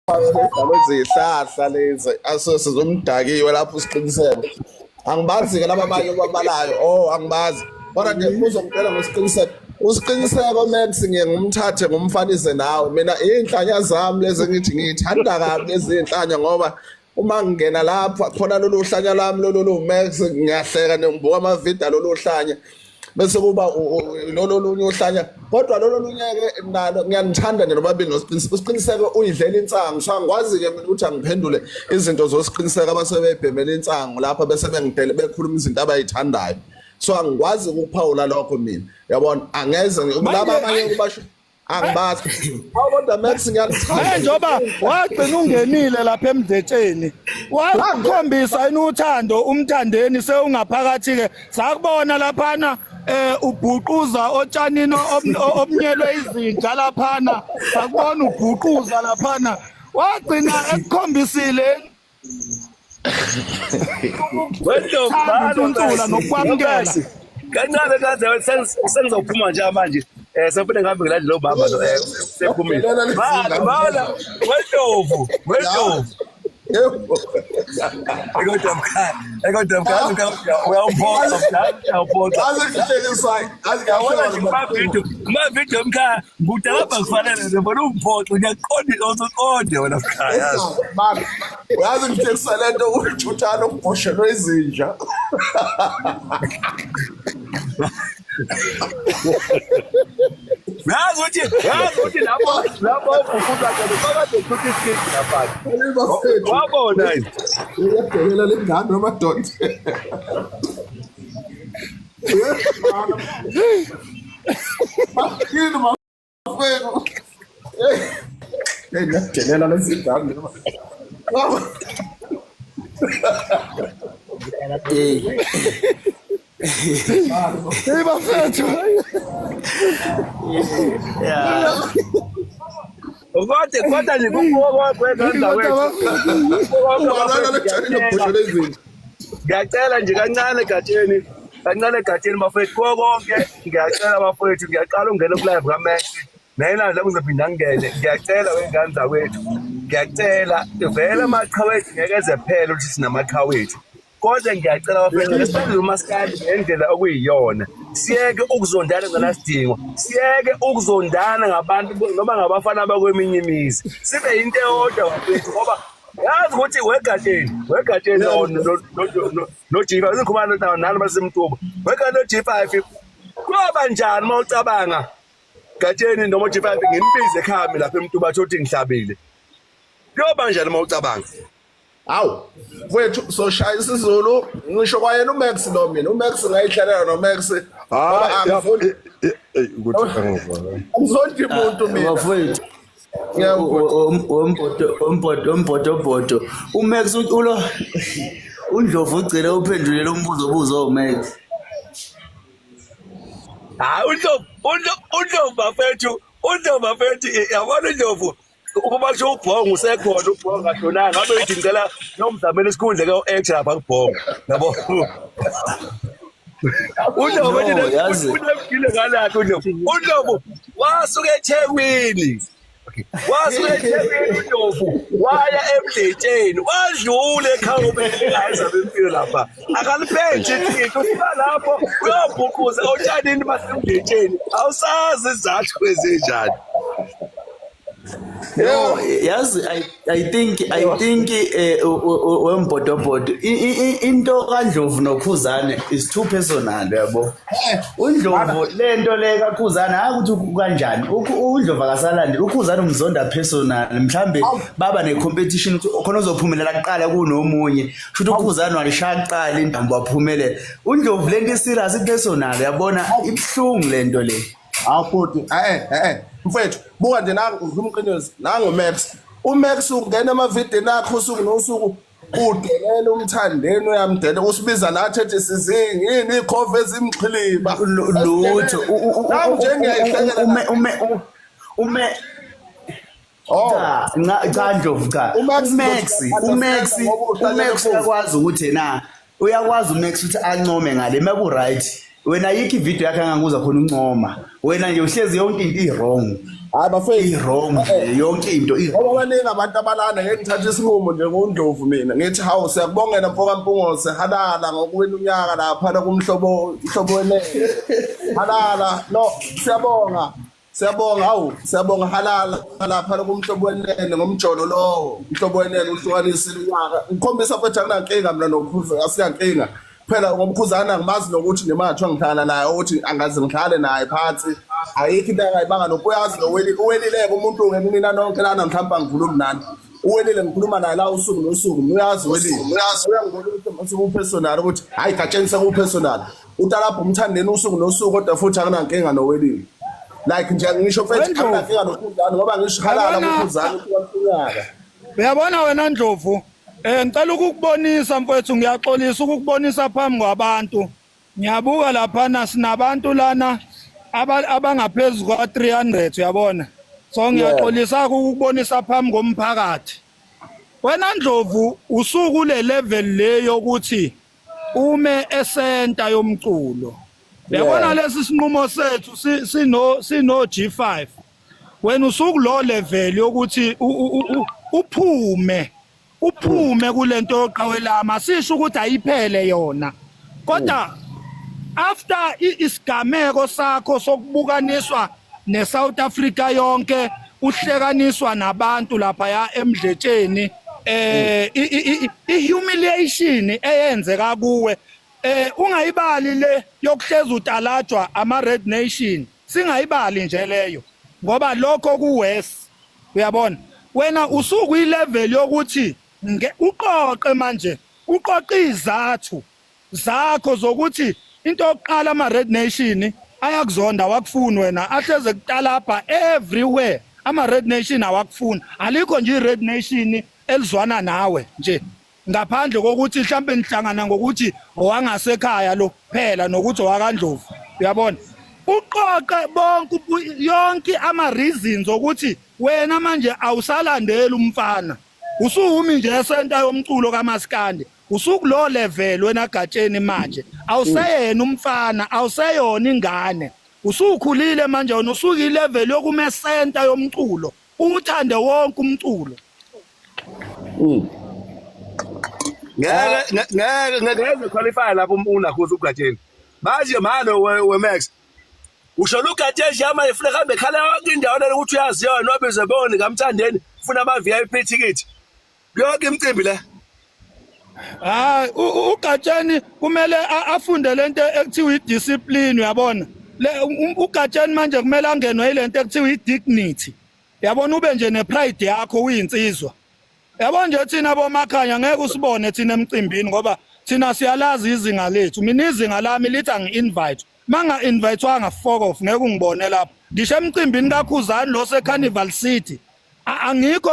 Kwezihlahla lezi asesizomdakiwe lapho isiqiniseko angibazi-ke laba abanye ababalayo angibazi kodwa nje uzongitshela ngesiqiniseko usiqiniseko Max ngiye ngumthathe ngumfanise nawe mina iy'nhlanya zami lezi ngithi ngiyithanda kabi lezi y'nhlanya ngoba uma ngingena lapha khona lolu hlanya lami lolu Max ngiyahleka ngibuka amavidiyo lolu hlanya bese kuba lolo lunye uhlanya kodwa lolo lunye-ke nalo ngiyanithanda nje nobabili usiqiniseko uyidlela insangu so angikwazi-ke mina ukuthi angiphendule izinto zosiqiniseko abasebebhemela insangu lapha bese bengidele bekhuluma izinto abayithandayo so angikwazi ukuphawula lokho mina yabona angeze laba abanye kubasho angibazi kodwa Max ngiyalithanda njengoba wagcina ungenile lapha emdletsheni wakhombisa ini uthando umthandeni sewungaphakathi-ke sakubona laphana ubhuquza otshanini omnyelwe izinja laphana sakubona ubhuquza laphana wagcina ekukhombisile Wendombala nokwamukela kancane kaze sengizophuma nje manje sefune ngihambe ngilande lo baba lo sephumile bala wendovu kodwa mkhaya uyawuphoxa mavidiyo mkhaya ngudalapha kufanele ngibona umphoxa ngiyaqonde wena mkhaya yazi uyazi ngithekisa le nto ujuthana ukubhoshelwe izinja yazi ukuthi lapho ufuza phakathi ukuthi isikhathi lapha wabona yini uyabhelela le ngane amadoda yini mafego ngiyabhelela lezingane hey bafethu kodwa nje kukwenza ngiyacela nje kancane gatsheni bafethu konke ngiyacela bafethu ngiyaqala ungene ku-live kaMax nayena nje ngizophinda ngingene ngiyacela wey'ngane zakwethu ngiyacela vele amaqhawethu ngeke eze phela ukuthi sinamaqhawethu kodwa ngiyacela bafethu esiphezulu umaskandi ngendlela okuyiyona siyeke ukuzondana nganasidingo siyeke ukuzondana ngabantu noma ngabafana bakweminye imizi sibe yinto eyodwa bafethu ngoba yazi ukuthi wegatsheni no-G5 izikhumana nani basemtuba wegane no-G5 kuyoba njani uma ucabanga gatsheni noma u-G5 ngimbize ekhami lapha emtuba thothi ngihlabile kuyoba njani uma ucabanga hawu wethu soshaya isiZulu ngisho kwayena uMax lo mina uMax ngayihlalela noMax angizondi umuntu mina bafowethu umbhodo uMax ulo uNdlovu ugcine uphendulela umbuzo uMax uNdlovu bafethu yabona uNdlovu ukuba nje ubhongo usekhona ubhongo kahlonanga ngabe uthi ngicela nomzamela isikhundle ke-X lapha kubhongo yabo uNdlovu unemgile ngalakho uNdlovu wasuke eThekwini uNdlovu waya emdletsheni wadlula ekhawubeaza bempilo lapha akaliphethe iqiniso ufika lapho uyobhuquza otshanini basemdletsheni awusazi izathu ezinjani. No, yes, I think wembhodobhodo into kaNdlovu noKhuzane is too personal yabo. uNdlovu lento le kaKhuzane akuthi kanjani uNdlovu akasalandi uKhuzane umzonda personal mhlambe baba necompetition ukuthi khona uzophumelela kuqala kunomunye futhi uKhuzane walishaya kuqala indambo waphumelela uNdlovu lento iserious personal yabona ibhlungu lento le awufuthi mfethu buka nje nangu umqiniso nangu Max uMax ungena amavidiyo nakho usuku nosuku udelela umthandeni uyamdela usibiza nathi ethi sizingi yini ikhove ezimxhiliba lutho ume cha Ndlovu cha uMax uyakwazi ukuthi na uyakwazi uMax ukuthi ancome ngale maku right wena yikho ivideo yakhe anganguzwa khona uncoma wena nje uhlezi yonke into i-wrong hayi bafethu i-wrong yonke into ngoba baningi abantu abalana ngeke ngithathe isinqumo nje ngoNdlovu mina ngithi hawu siyakubongela mfoka Mpungose halala ngokuwina unyaka lapha kumhlobo wenene halala no siyabonga hawu siyabonga halala lapha kumhlobo wenene ngomjolo lowo umhlobo wenene uhlukanisile unyaka ngikhombisa mfethu akunankinga mina noKhuzana asiyankinga phela ngomkhuzana ngimazi nokuthi nemathu ngihlala naye ukuthi angaze ngihlale naye phansi ayikho into engayibanga nokuyazi uwelileke umuntu ungena mina nonke lana mhlawumbe ngikhuluma nani uwelile ngikhuluma naye la usuku nosuku uyazi welile uyangibona ukuthi upersonal ukuthi hayi Gatsheni sekupersonal utalapha umthandeni usuku nosuku kodwa futhi akunankinga nowelile like nje ngisho mfethu akunankinga noKhuzana ngoba ngisho halala ngoKhuzana uyakunyaka uyabona wena Ndlovu ngicela ukukubonisa mfowethu ngiyaxolisa ukukubonisa phambi kwabantu ngiyabuka lapha sinabantu lana abangaphezulu kwa 300 uyabona so ngiyaxolisa ukukubonisa phambi komphakathi wena Ndlovu usuku le level leyo ukuthi ume esenta yomculo uyabona lesi sinqumo sethu sino G5 wena usuku lo level yokuthi uphume kulento yoqhawelama sisho ukuthi ayiphele yona kodwa after isigameko sakho sokubukaniswa neSouth Africa yonke uhlekaniswa nabantu lapha ya eMdletsheni ihumiliation eyenzeka kuwe ungayibali le yokuhleza utalajwa ama Red Nation singayibali nje leyo ngoba lokho kuwest uyabona wena usuku ilevel yokuthi uqoqe manje uqoqa izathu zakho zokuthi into yokuqala ama Red Nation ayakuzonda awakufuni wena ahleze kutalapha everywhere ama Red Nation awakufuni alikho nje iRed Nation elizwana nawe nje ngaphandle kokuthi mhlambe nihlangana ngokuthi owangasekhaya lo phela nokuthi owakaNdlovu uyabona uqoqe bonke yonke ama reasons ukuthi wena manje awusalandela umfana usumi nje esenta yomculo kaMaskandi usuku lo level wena Gatsheni manje awuseyena umfana awuseyona ingane usukhulile manje wena usuku ilevel yokume center yomculo uthande wonke umculo ngeke qualify lapho uNakhuza uGatsheni manje manje weMax usho uGatsheni yama efuna kambe khala yonke indawo le ukuthi uyaziyo nobe uzebone kaMthandeni ufuna ama VIP ticket yonke imicimbi le hayi uGatsheni kumele afunde lento ekuthiwa idiscipline uyabona uGatsheni manje kumele angenwe ilento ekuthiwa idignity yabona ube nje nepride yakho uyinsizwa yabona nje thina bomakhanya ngeke usibone thina emcimbini ngoba thina siyalazi izinga lethu mina izinga lami lithi angi-invite manga invitewanga fuck off ngeke ungibone lapho ngisho emcimbini kaKhuzani lo seCarnival City angikho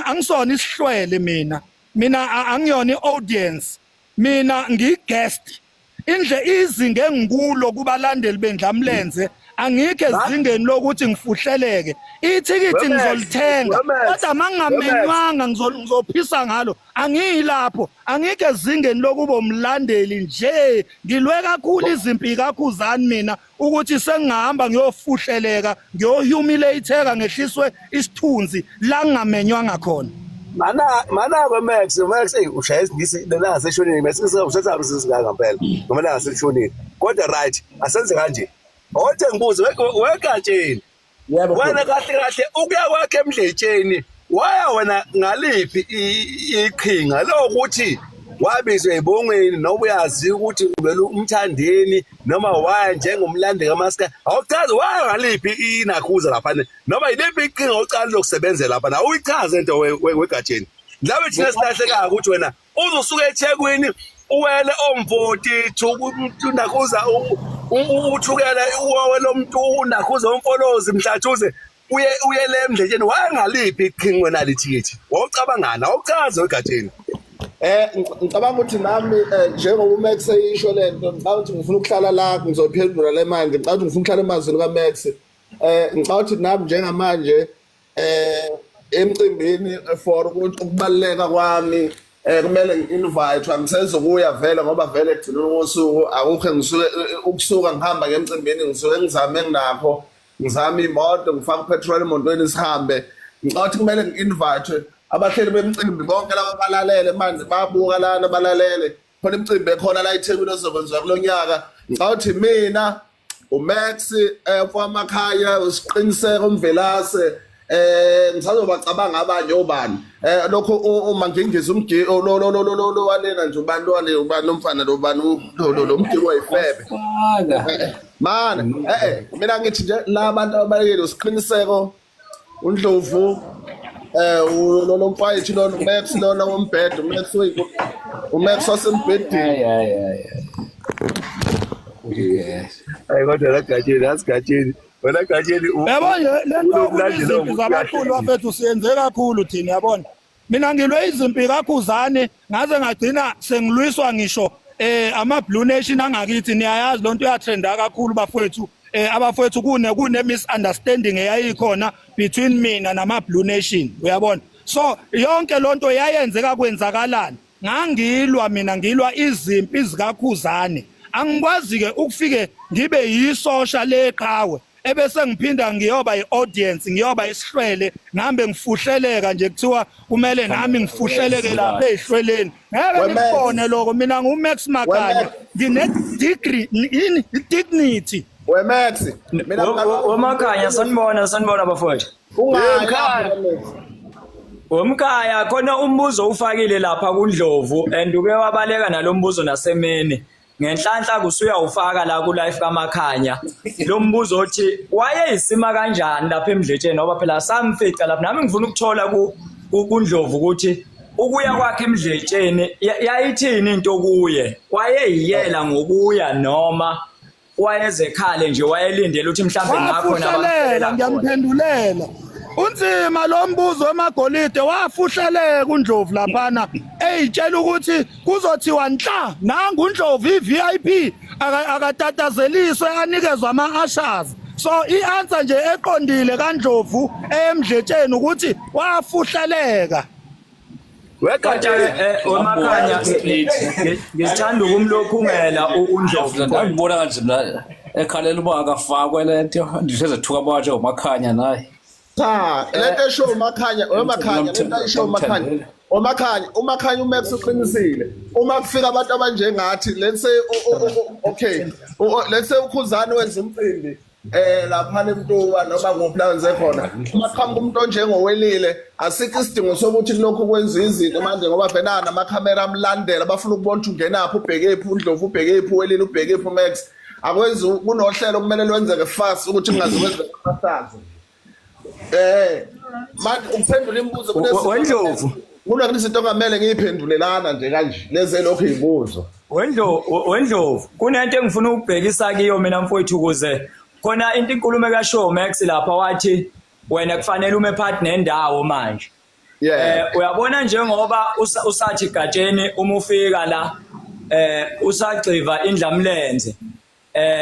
angisona isihlwele mina angiyona iaudience mina ngiguest indle izinga engikulo kubalandeli bendlamlenze angike ezingeni lokuthi ngifuhleleke ithikithi ngizolithenga kodwa mangamenywanga ngizophisa ngalo angiyilapho angike ezingeni lokuba umlandeli nje ngilwe kakhulu izimpi kaKhuzani mina ukuthi sengihamba ngiyofuhleleka ngiyohumiliateka ngehliswe isithunzi la ngamenywanga khona mana Max ushaya isingisi lana seshonini mesizawusetha usizingaka ngempela ngoba lana seshonini kodwa right asenze kanje Othe ngibuze weGatsheni wena kahle ukuya kwakhe eMdletsheni waya wena ngaliphi iqhinga lokuthi wabizwe ebongweni noma uyazi ukuthi ubele umthandeni noma waya njengomlandi kaMaskandi awuchaze waya ngaliphi iNakhuza lapha noma yiliphi iqhinga ocala lokusebenzela lapha na uyichaze into weGatsheni ngabe thina silahleka ukuthi wena uzosuka eThekwini uwele omvoti uNakhuza uthukela uwele umuntu uNakhuza umfolozi mhlathuze uyele eMdletsheni wangaliphi iqhinga wena lithikithi wawucabangana awuchaze weGatsheni ngicabanga ukuthi nami njengoba uMax eyisho lento ngicabanga ukuthi ngifuna ukuhlala la ngizophendula le manje ngicabanga ukuthi ngifuna ukuhlala emazweni kaMax ngicabanga ukuthi nami njengamanje emcimbini for ukubaleka kwami kumele ngi-invite angisezokuya vele ngoba vele ekugcineni kosuku akukho ngisuke ukusuka ngihamba ngemcimbini ngisuke ngizame nginakho ngizama imoto ngifaka upetrol emotweni sihambe ngicathi kumele ngi-invite abahleli bemcimbi bonke laba balalele manje babuka lana balalele khona imicimbi ekhona la eThekwini ezokwenziwa kulo nyaka ngicathi mina uMax kwamakhaya usiqiniseko umvelase ngisazobacabanga abanye obani lokho uma ngingiza lo walena nje ubani umfana lo bani lo mdiko wayifebe mana mina ngithi nje la bantu abayele usiqiniseko uNdlovu lo mfayisi lona uMax lona wombhedo uMax wasembhedeni hayi kodwa la Gatsheni asiGatsheni wena Gatsheni yabona lento izimpi zabaqulu bafethu siyenze kakhulu thina yabona mina ngilwe izimpi kakhuzane ngaze ngagcina sengilwiswa ngisho ama Blue Nation angakithi niyayazi lonto iyatrenda kakhulu bafethu abafethu kune misunderstanding eyayikhona between mina nama Blue Nation uyabona so yonke lonto yayenzeka kwenzakalana ngilwa izimpi zikakhuzane angikwazi ke ukufike ngibe yisosha leqhawe ebese ngiphinda ngiyoba iaudience ngiyoba isihlwele ngihambe ngifuhleleka nje kuthiwa kumele nami ngifuhleleke lapha ezihlweleni ngeke ngibone lokho mina nguMax Makanya ngine degree in dignity weMax mina uMakanya sanibona bafowethu uMkhaya khona umbuzo ufakile lapha kuNdlovu and uke wabaleka nalombuzo nasemeni ngenhlanhla kusuyawufaka la ku live kaMakhanya lo mbuzo othi wayeyisima kanjani lapha eMdletsheni ngoba phela samfica lapha nami ngifuna ukuthola kuNdlovu ukuthi ukuya kwakhe eMdletsheni yayithini into kuye wayeyiyela ngokuya noma wayezekhale nje wayelindele ukuthi mhlambe ngakhona abafuhlelela ngiyamphendulela unzima lo mbuzo emagolide wafuhleleka uNdlovu laphana eyitshela ukuthi kuzothiwa nhla nanga uNdlovu iVIP akatatazeliswe anikezwe ama-ushers so i-answer nje eqondile kaNdlovu eMdletsheni ukuthi wafuhleleka weGatsheni uMakhanya ngithanda ukumlokhungela uNdlovu ngibona kanjena ekhalela uba akafakwe lento ndisheze thuka batshe uMakhanya naye cha lento esho uMakhanya lento esho uMakhanya uMax uqinisile uma kufika abantu abanjengathi let's say okay let's say uKhuzani wenza umcimbi lapha eMtuba noma ngopla wenze khona maqhamuka umuntu onjengowelile asikho isidingo sokuthi lokho kwenza izinto manje ngoba phela namakhamera amlandela bafuna ukubona ukuthi ungenaphi ubhekephi uNdlovu ubhekephi welile ubhekephi uMax akwenzi kunohlelo kumele lwenzeke fast ukuthi kungaze kwenze amasazi manje ukuphendula imibuzo weNdlovu kunakuthi izinto ongamele ngiyiphendulelana nje kanje leze lokho izibuzo weNdlovu kunento engifuna ukubhekisa kiyo mina mfowethu ukuze khona into inkulumo kaShowmax lapha wathi wena kufanele ume partner nendawo manje uyabona njengoba usathi Gatsheni uma ufika la usagciva indlamlenze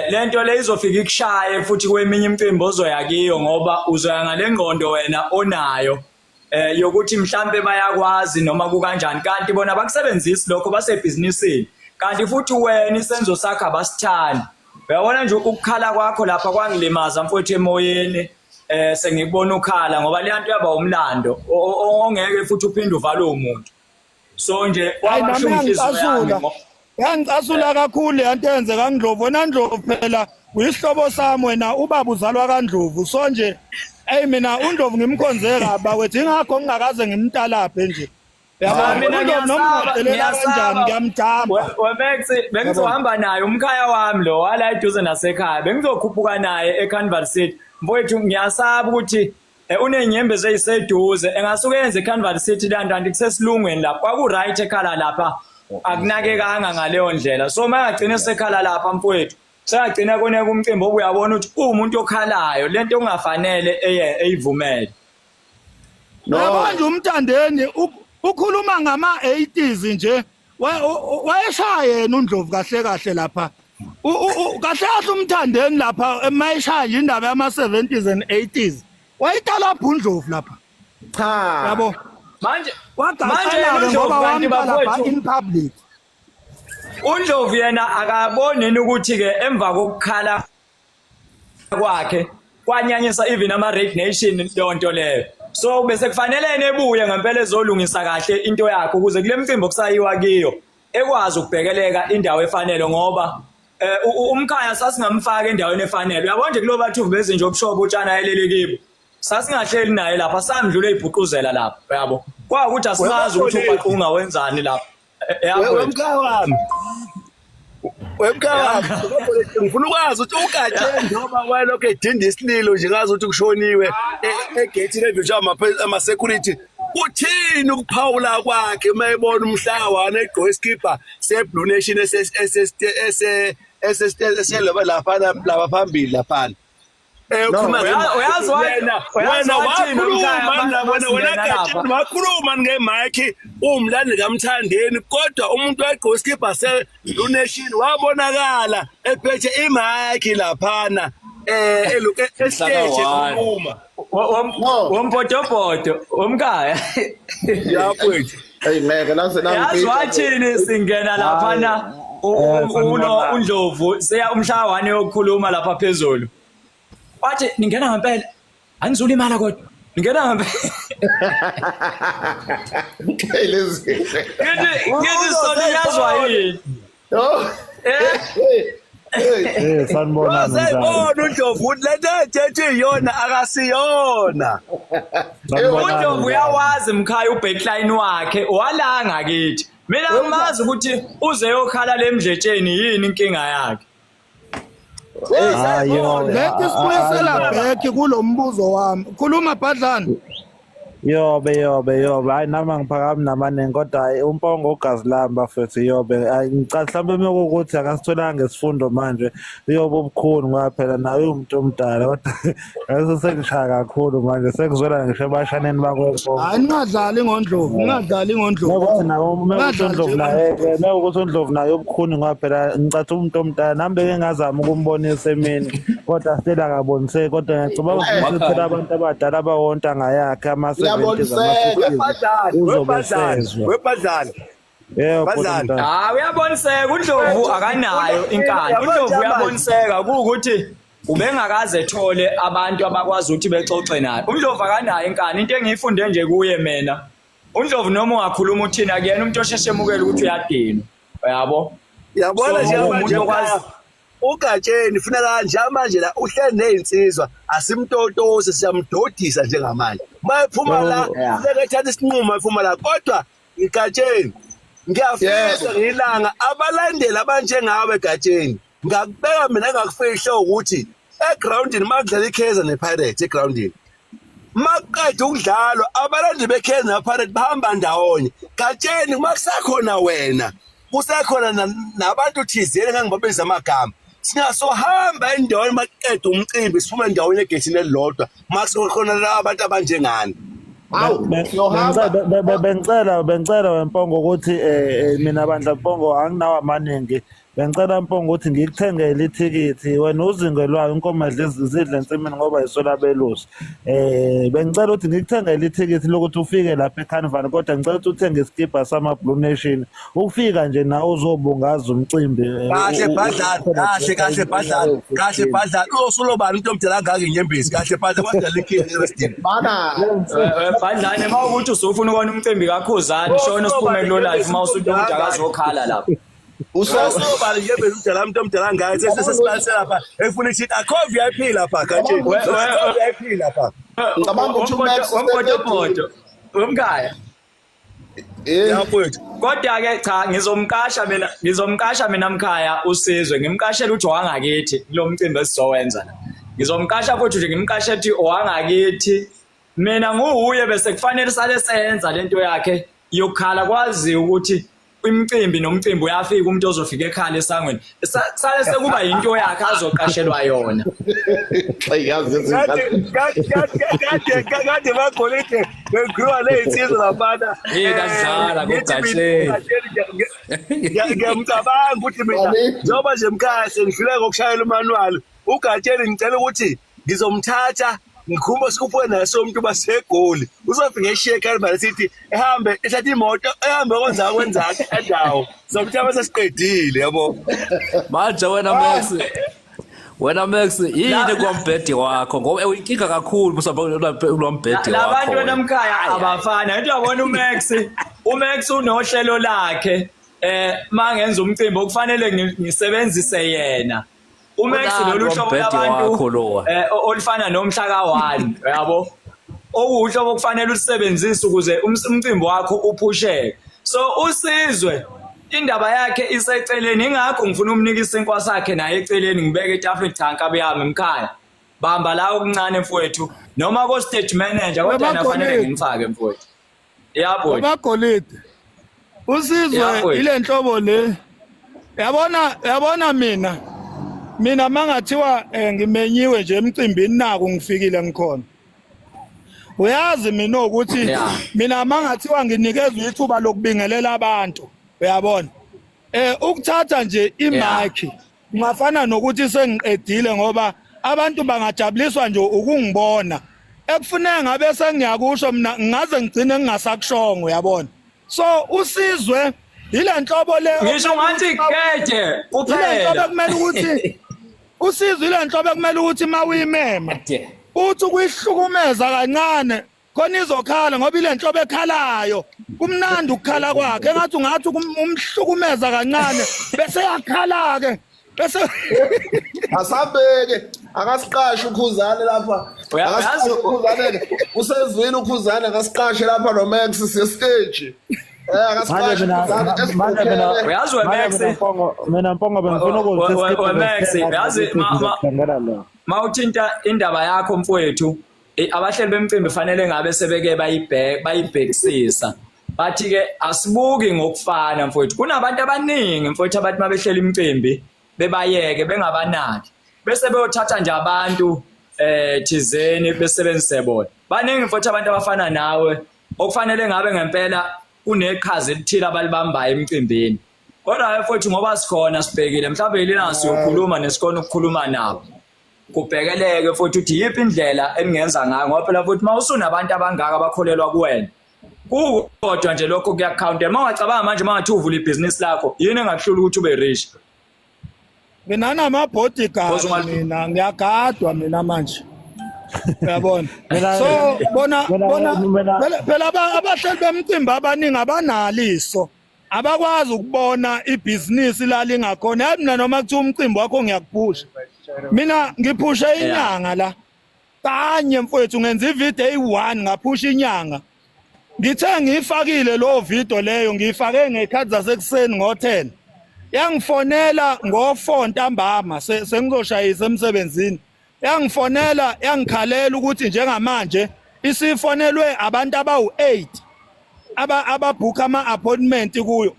lento le izofika ikushaye futhi kweminye imicimbi ozoya kiyo ngoba uzoya ngalengqondo wena onayo yokuthi mhlambe bayakwazi noma kukanjani kanti bona bakusebenzisi lokho basebhizinisini kanti futhi wena isenzo sakho abasithandi uyabona nje ukukhala kwakho lapha kwangilimaza mfowethu emoyeni sengikubona ukhala ngoba le nto yaba umlando ongeke futhi uphinde uvale umuntu so nje yangicasula kakhulu yanto yenze kaNdlovu wena Ndlovu phela uyisihlobo sami wena ubaba uzalwa kaNdlovu so nje mina uNdlovu ngimkhonze kabi bakwethu ingakho ngingakaze ngimtalaphe nje yabona mina ngiyamnomdelela kanjani ngiyamthamba weMax bengizohamba naye umkhaya wami lo wala eduze nasekhaya bengizokhuphuka naye eCanval City mfowethu ngiyasaba ukuthi unenyembezi eyiseduze engasuke yenze eCanval City kanti kusesilungweni lapha kwaku right ekhala lapha akunakekanga ngaleyo ndlela so mayagcina sekhala lapha mfowethu sayagcina koneke umcimbi obuyabona ukuthi umuntu okhalayo lento engafanele eyivumele manje umthandeni ukhuluma ngama-80s nje wayeshaya yena uNdlovu kahle lapha kahle umthandeni lapha mayeshaya indaba yama-70s and 80s wayitalapha uNdlovu lapha cha yabo manje ngoba wambalapha in public uNdlovu yena akaboni ukuthi ke emva kokukhala kwakhe kwanyanyisa even ama-Red Nation yonto leyo. So bese kufanele ebuye ngempela ezolungisa kahle into yakhe ukuze kule mcimbi okusayiwa kiyo ekwazi ukubhekeleka indawo efanele ngoba umkhaya sasingamfaka endaweni efanele. Uyabona nje kulo bathu bezinje obushobo utshana yelele kibo. Sasingahleli naye lapha samdlula ibhuquzela lapha yabo. Kwakuthi asimazi ukuthi ubaqunga wenzani lapha. Wemkhaya wami. Wemkhaya wami. Ngifuna ukwazi ukuthi uGatsheni njengoba wayelokhu edinda isililo nje ngazi ukuthi kushoniwe egate levision ama security. Uthini ukuphawula kwakhe mayebona umhlawani egqoka iskipa seBlue Nation eselaba lapha laba phambili lapha. Uyazi wena wakhuluma ngemike umlandi kaMthandeni kodwa umuntu wegqoka iskipa seBlue Nation wabonakala ephethe imike laphana estage ekhuluma Wompotopoto, womkhaya. Yafowethu. Hey ngeke naze Yazi wathini singena laphana uNdlovu seya umhlawani yokukhuluma lapha phezulu. Wathi ningena ngempela angizula imali kodwa. Ningena ngempela. Ngithi sona yazwa yini? Oh. Sanibona njani? Wazibona uNdlovu lento ethethe iyona akasiyona. uNdlovu uyawazi mkhaya ubackline wakhe walanga kithi. Mina ngimazi ukuthi uze yokhala lemdletsheni yini inkinga yakhe. Lethi sibuyisela back kulombuzo wami. Khuluma Bhadlana. Yobe hayi nama ngiphakami namaningi kodwa hayi umpongo ugazi lami bafethu yobe ngicela mhlawumbe ukuthi akasitholanga ngesifundo manje uyobe ubukhulu ngoba phela nawe umuntu omdala kodwa ngaso sengishaya kakhulu manje sekuzwela ngisho ebashaneni bakwempongo. Hayi ningadlali ngondlovu, ningadlali ngondlovu. Ngoba nawo uNdlovu naye ukuthi uNdlovu naye ubukhulu ngoba phela ngicatha umuntu omdala nami beke ngazama ukumbonisa emini kodwa still akaboniseki kodwa ngicabanga ukuthi phela abantu abadala abawonta ngayakhe amase Webhadlana. Yebo uyaboniseka uNdlovu akanayo inkani. uNdlovu uyaboniseka ukuthi ubengakaze ethole abantu abakwazi ukuthi bexoxe naye. uNdlovu akanayo inkani. Into engiyifunde nje kuye mina uNdlovu noma ungakhuluma uthina kuyena umuntu osheshemukela ukuthi uyadinwa. Yabo? Yabona nje manje uGatsheni funa kanje manje la uhleli nezinsizwa asimtotose siyamdodisa njengamanje mayephuma la sekethatha isinqumo ephuma la kodwa iGatsheni ngiyafisa ngilanga abalandeli abanjengawe Gatsheni ngakubeka mina ngakufihla ukuthi egroundini makudlala iKaizer nePirates egroundini maqeda ukudlalo abalandeli beKaizer nePirates bahamba ndawonye Gatsheni makusakhona wena kusekhona nabantu thizeni ngangibabeza amagama singasohamba endaweni maqeda umcimbi sifuma endaweni egethini elilodwa makusokhona la abantu abanjengani. Bengicela wempongo ukuthi mina bandla Mpongo anginawo amaningi bengicela Mpongo ukuthi ngikuthengele ithikithi wena uzingelwayo inkomadla zidla ensimini ngoba isola belusi bengicela ukuthi ngikuthengele ithikithi lokuthi ufike lapha eCarnival kodwa ngicela ukuthi uthenge iskipa sama Blue Nation ukufika nje nawe uzobungaza umcimbi kahle Bhadlana usulobani into omdala ngake inyembezi kahle Bhadlana kwadala ikhini eRestin Bana Bhadlana mawukuthi usufuna ukubona umcimbi kaKhuzani shona usiphume kulo live mawusuthi ukuthi akazokhala lapha usulobani inyembezi umdala umuntu omdala ngaye sesesibanisela lapha efuna ithi akho VIP lapha Gatsheni VIP lapha ngicabanga ukuthi umkhaya yafowethu kodwa ke cha ngizomqasha mina mkhaya usizwe ngimqashela uthi wangakithi kulo mcimbi esizowenza ngizomqasha futhi nje ngimqashe ethi owangakithi mina nguye bese kufanele sale senza lento yakhe yokukhala kwazi ukuthi imicimbi nomcimbi uyafika umuntu ozofika ekhala esangweni sale sekuba into yakhe azoqashelwa yona kade bagolide bekhuluma lezinsizwa lapha kadlala koGatsheni ngiyamcabanga ukuthi mina njengoba nje mkhaya sengidlula ngokushayela umanual uGatsheni ngicela ukuthi ngizomthatha ngikhumba sikuphuke naye somuntu basegoli uzofika eshiye eCarnival sithi ehambe ethatha imoto ehambe kwenza endawo sokuthi abasesiqedile yabo manje wena Max Wena Max yini kwambhedi wakho ngoba uyinkinga kakhulu kulombhedi wakho. Labantu benamkhaya abafana. Into yabona uMax unohlelo lakhe mangenza umcimbi okufanele ngisebenzise yena. uMax lolu hlobo labantu olufana nomhla ka1 yabo. Okuhlobo okufanele usebenzise ukuze umcimbi wakho uphusheke. So uSizwe indaba yakhe iseceleni ingakho ngifuna umnika isinkwa sakhe naye eceleni ngibeke etafuleni tanka beyami emkhaya. Bamba la okuncane mfowethu noma ko stage manager kodwa nafanele ngimfake mfowethu. Yabo. Abagolide. Usizwe ile nhlobo le. Yabona mina mangathiwa ngimenyiwe nje emcimbini naku ngifikile ngikhona. Uyazi mina ukuthi mina mangathiwa nginikezwe ithuba lokubingelela abantu uyabona ukuthatha nje imic ngafana nokuthi sengiqedile ngoba abantu bangajabuliswa nje ukungibona ekufuneka ngabe sengiyakusho mina ngaze ngigcine ngingasakushongo uyabona so uSizwe ile nhlobo le ngisho ngathi gede kuphela kumele ukuthi uSizwe ile nhlobo kumele ukuthi mawuyimema uthi kuyihlukumeza kancane khona izokhala ngoba ile nhlobo ekhalayo kumnandi ukukhala kwakhe engathi umhlukumeza kancane bese yakhala ke bese asabeke akasiqashe ukhuzane lapha akasiqashe ukhuzane usezwini ukhuzane akasiqashe lapha noMax siye stage akasiqashe uyazi weMax mina Mpongo bengifuna ukuthi Max yazi mawuthinta indaba yakho mfowethu abahleli bemcimbi fanele ngabe sebeke bayibhekisisa bathi ke asibuki ngokufana mfowethu kunabantu abaningi mfowethu abathi mabehlela imicimbi bebayeke bengabanaki bese beyothatha nje abantu thizeni besebenzise bona baningi mfowethu abantu abafana nawe okufanele ngabe ngempela kuneqhaza elithile abalibambayo emcimbini kodwa mfowethu ngoba sikhona sibhekile mhlawumbe yilina siyokhuluma nesikona ukukhuluma nabo kubhekeleke futhi uthi yipi indlela engenza ngayo ngoba phela futhi mawusunabantu abangaka abakholelwa kuwena kukodwa nje lokho kuyacounta mawacabanga manje mangathi uvula ibhizinisi lakho yini engakuhlula ukuthi ube rich mina nama-bodyguard mina ngiyagadwa mina manje uyabona so bona phela abahleli bemcimbi abaningi abanaliso abakwazi ukubona ibhizinisi lalingakhona yazi mina noma kuthiwa umcimbi wakho ngiyakuphusha mina ngiphushe inyanga la kanye mfowethu ngenza ivideo eyi1 ngaphusha inyanga ngithe ngiyifakile lo video leyo ngiyifake ngekhathi zasekuseni ngo10 yangifonela ngo4 ntambama sengizoshayisa emsebenzini yangifonela yangikhalela ukuthi njengamanje isifonelwe abantu abawu8 ababhuka ama-appointment kuyo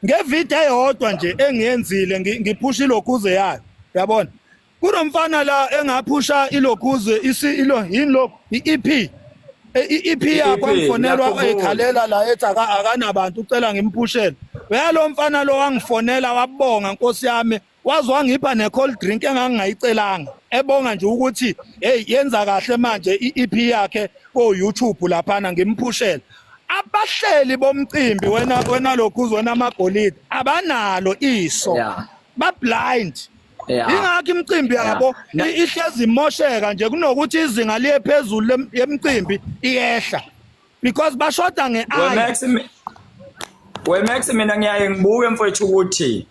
ngevideo eyodwa nje engiyenzile ngiphusha ilokhuze yayo uyabona kunomfana la engaphusha ilokhuze i-EP yakho angifonelwa ekhalela la ethi akanabantu ucela ngimphushele uyalo mfana lo wangifonela wabonga nkosi yami wazi wangipha ne-cold drink engangingayicelanga ebonga nje ukuthi hey yenza kahle manje i-EP yakhe ko-YouTube laphana ngimphushele abahleli bomcimbi wena lokhuze wena amagolide abanalo iso ba-blind ingakho imicimbi yabo ihlezi imosheka nje kunokuthi izinga liye phezulu yemicimbi iyehla because bashoda nge-eye weMax mina ngiyaye ngibuke mfowethu ukuthi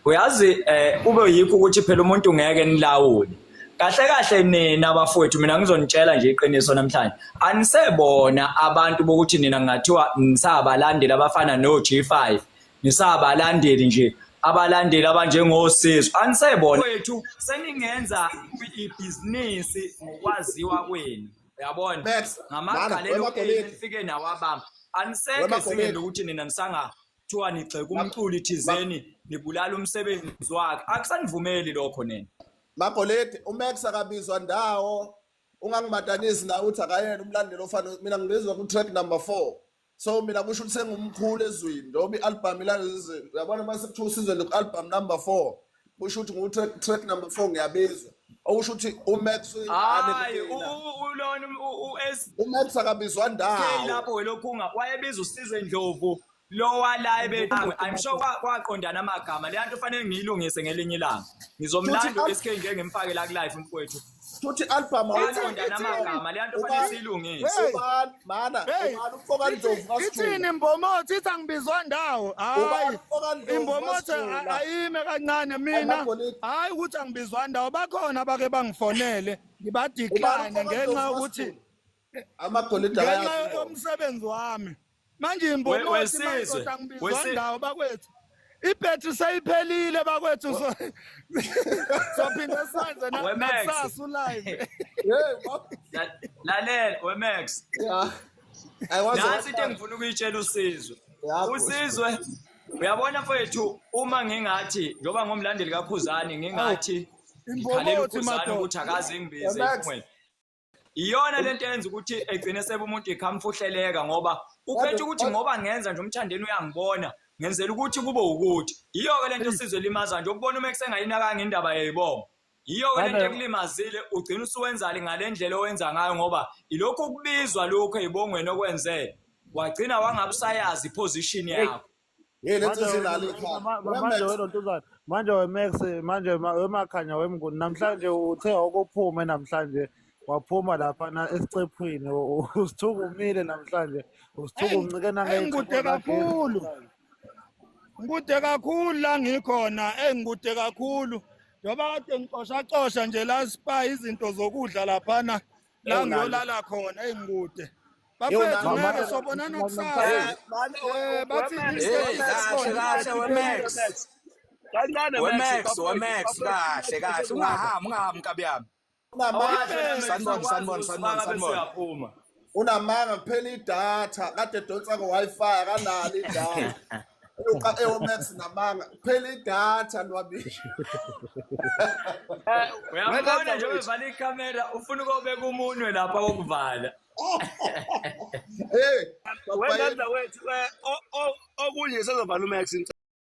uyazi kube yikho ukuthi phela umuntu ngeke nilawule kahle nina abafowethu mina ngizonitshela nje iqiniso namhlanje anisebona abantu bokuthi nina ngathiwa nisabalandeli abafana no-G5 nisabalandeli nje abalandeli abanjengosizo anisebona wethu seningenza ibhizinisi ngokwaziwa kwenu uyabona ngamagalelo efike nawabamba aniseke singende ukuthi nina nisangathiwa nigxeka umculi thizeni nibulala umsebenzi wakhe akusanivumeli lokho nina Magolide uMax akabizwa ndawo ungangimatanisi na uthi akayena umlandeli ofana mina ngibizwa ku track number 4 so mina kusho ukuthi sengumkhulu ezwini ngoba i-album ilalezi uyabona mase kuthiwa uSizwe ku album number 4 kusho ukuthi ngu track number 4 ngiyabizwa okusho ukuthi uMax uMax akabizwa ndawo lapho welokhu wayebiza uSizwe Ndlovu lo wala bethu I'm sure kwaqondana amagama le nto fanele ngiyilungise ngelinye ilanga ngizomlanda SK ngeke ngimfake la ku live mfowethu futhi album kwaqondana amagama le nto fanele siyilungise mana ufoka Ndlovu ithini Mbomothi ithi angibizwa ndawo hayi iMbomothi ayime kancane mina hayi ukuthi angibizwa ndawo bakhona abake bangifonele ngibadecline ngenxa ukuthi amagolide ngenxa yomsebenzi wami manje iMbomothi manje angibizwa ndawo bakwethu ibhetri sayiphelile bakwethu sophinda senze nakusasa live lalela weMax nasi into engifuna ukuyitshela usizwe usizwe uyabona mfowethu uma ngingathi njoba ngomlandeli kaKhuzani ngingathi ngikhalela uKhuzani ukuthi akaze ngibize imphweni iyona lento yenza ukuthi egcine sebe umuntu ikhamfuhleleka ngoba ukhetha ukuthi ngoba ngenza nje umthandeni uyangibona ngenzela ukuthi kube ukuthi iyo-ke lento usizwe limaza nje ukubona uma kusengayinakanga indaba yayibonga iyo-ke lento ekulimazile ugcina usuwenzale ngale ndlela owenza ngayo ngoba ilokhu ukubizwa lokhu ey'bongweni okwenzele wagcina wangabusayazi iposition yakho manje wena Ntuzana manje weMax manje wemakhanya wemnguni namhlanje uthe okuphume namhlanje waphuma lapha esicephwini usithuka umile namhlanje usithuka uncike ngikude kakhulu ngikude kakhulu la ngikhona engikude kakhulu njoba kade ngixoshacosha nje la Spy izinto zokudla laphana la ngiyolala khona engikude bafethu ngeke sobonana kusasa bathi kahle weMax kahle ungahambi kabi yami sanibona unamanga kuphela idatha kade donsa ngo-Wi-Fi akanalo idatha eyoMax namanga kuphela idatha nwabisho uyabona nje uvala ikhamera ufuna ukubeka umunwe lapha kokuvala wenza wethu okunye sezovala uMax